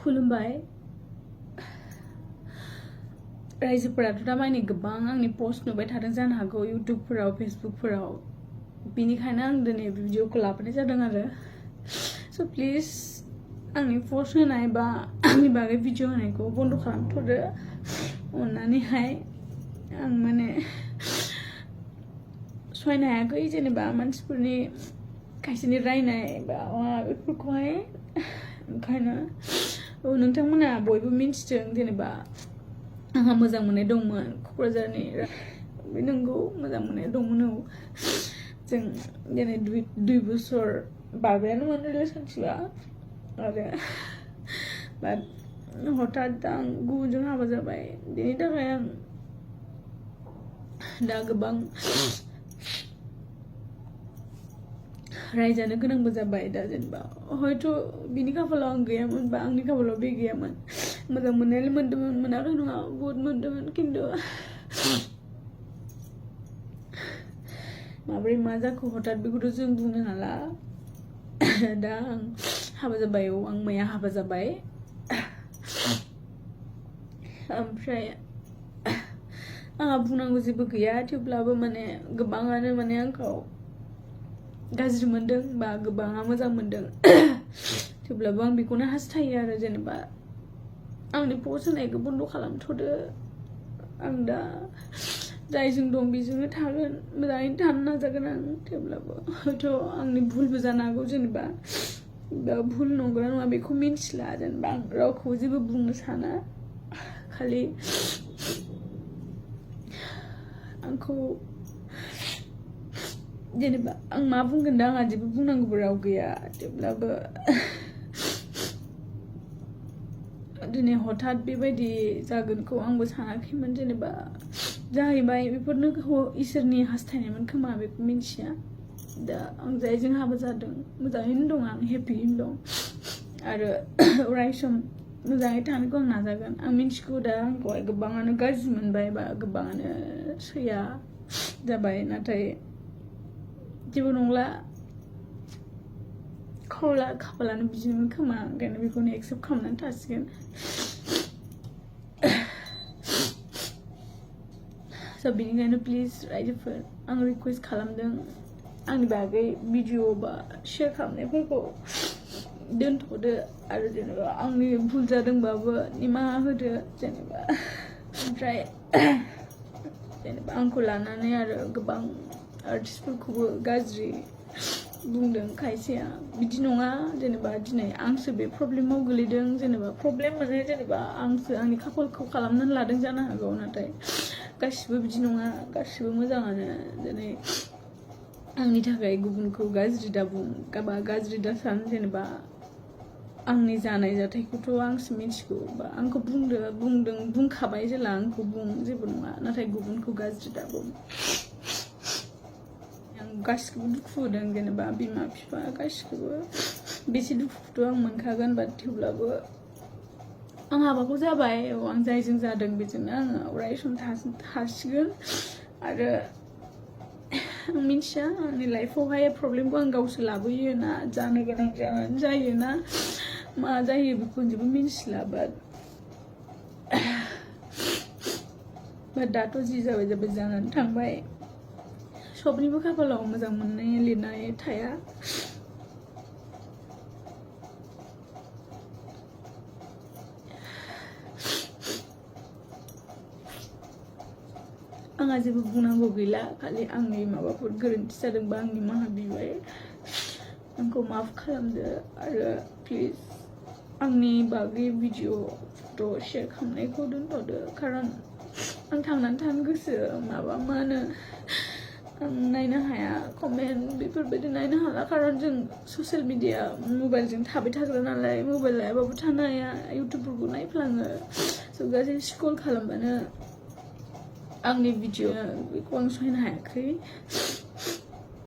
खुलुमबाय रायजोफोराथ' दा माने गोबां आंनि पोस्ट नुबाय थादों जानो हागौ इउट्युबफोराव फेसबुकफोराव बिनिखायनो आं दिनै भिडिअखौ लाबोनाय जादों आरो स' प्लिज आंनि पोस्ट होनाय बा आंनि बागै भिडिअ होनायखौ बन्द खालामथ'दो अननानैहाय आं माने सहायनो हायाखै जेनेबा मानसिफोरनि खायसेनि रायनाय बा बेफोरखौहाय ओंखायनो नोंथांमोना बयबो मिन्थिदों जेनेबा आंहा मोजां मोननाय दंमोन क'क्राझारनि बे नंगौ मोजां मोननाय दंमोन औ जों दिनै 2 बोसोर बारबायानोमोन रिलेशनशिपआ आरो बाट हठात आं गुबुनजों हाबा जाबाय बेनि थाखाय आं दा गोबां रायजानो गोनांबो जाबाय दा जेनेबा हयथ' बिनि खाफालाव आं गैयामोन बा आंनि खाफालाव बे गैयामोन मोजां मोननायालाय मोनदोंमोन मोनाखै नङा बहुद मोनदोंमोन खिन्थु माबोरै मा जाखो हठात बेखौथ' जों बुंनो हाला दा आं हाबा जाबाय औ आं मैया हाबा जाबाय ओमफ्राय आंहा बुंनांगौ जेबो गैया थेवब्लाबो माने गोबाङानो माने आंखौ गाज्रि मोनदों बा गोबाङा मोजां मोनदों थेवब्लाबो आं बेखौनो हास्थायो आरो जेनेबा आंनि पोस्ट होनायखौ बन्द खालामथ'दो आं दा जायजों दं बेजोंनो थागोन मोजाङैनो थानो नाजागोन आं थेवब्लाबो हयथ' आंनि भुलबो जानो हागौ जेनेबा भुल नंगौना नङा बेखौ मिन्थिला जेनेबा आं रावखौबो जेबो बुंनो साना खालि आंखौ जेनेबा आं मा बुंगोन दा आंहा जेबो बुंनांगौबो राव गैया थेवब्लाबो दिनै हठात बेबायदि जागोनखौ आंबो सानाखैमोन जेनेबा जाहैबाय बेफोरनो इसोरनि हास्थायनायमोन खोमा बेखौ मिन्थिया दा आं जायजों हाबा जादों मोजाङैनो दं आं हेपियैनो दं आरो अराय सम मोजाङै थानोखौ आं नाजागोन आं मिन्थिगौ दा आंखौहाय गोबाङानो गाज्रि मोनबाय बा गोबाङानो सैया जाबाय नाथाय जेबो नंला खाफालानो बिदिनोमोन खोमा ओंखायनो बेखौनो एक्सेप्ट खालामनानै थासिगोन स' बेनिखायनो प्लिज रायजोफोर आं रिकुवेस्ट खालामदों आंनि बागै भिडिअ बा शेयार खालामनायफोरखौ दोनथ'दो आरो जेनेबा आंनि भुल जादोंबाबो निमाहा होदो जेनेबा ओमफ्राय जेनेबा आंखौ लानानै आरो गोबां आर्टिस्टफोरखौबो गाज्रि बुंदों खायसेया बिदि नङा जेनेबा दिनै आंसो बे प्रब्लेमाव गोलैदों जेनेबा प्रब्लेम माने जेनेबा आंसो आंनि खाफालखौ खालामनानै लादों जानो हागौ नाथाय गासिबो बिदि नङा गासिबो मोजाङानो दिनै आंनि थाखाय गुबुनखौ गाज्रि दाबुं बा गाज्रि दासान जेनेबा आंनि जानाय जाथायखौथ' आंसो मिथिगौ बा आंखौ बुंखाबाय जेला आंखौ बुं जेबो नङा नाथाय गुबुनखौ गाज्रि दाबुं आं गासिखौबो दुखु होदों जेनेबा बिमा बिफा गासिखौबो बेसे दुखुखौथ' आं मोनखागोन बाट थेवब्लाबो आं हाबाखौ जाबाय आं जायजों जादों बेजोंनो आङो अराय सम थासिगोन आरो आं मिन्थिया आंनि लाइफआवहाय प्रब्लेमखौ आं गावसो लाबोयो ना जानो गोनां जायो ना मा जायो बेखौ जेबो मिन्थिला बाट दाथ' जि जाबाय जानानै थांबाय सबनिबो खाफालाव मोजां मोननाय लिरनाय थाया आंहा जेबो बुंनांगौ गैला खालि आंनि माबाफोर गोरोन्थि जादोंबा आं निमाहा बिबाय आंखौ माफ खालामदो आरो प्लिज आंनि बागै भिडिअ फट' शेयार खालामनायखौ दोनथ'दो खारन आं थांनानै थानो गोसो माबा मा होनो आं नायनो हाया कमेन्ट बेफोरबायदि नायनो हाला खारन जों ससियेल मिडिया मबाइलजों थाबाय थाग्रा नालाय मबाइल लायाबाबो थानो हाया इउटुबफोरखौ नायफ्लाङो स' गासै स्क्रल खालामबानो आंनि भिडिअ बेखौ आं सहायनो हायाखै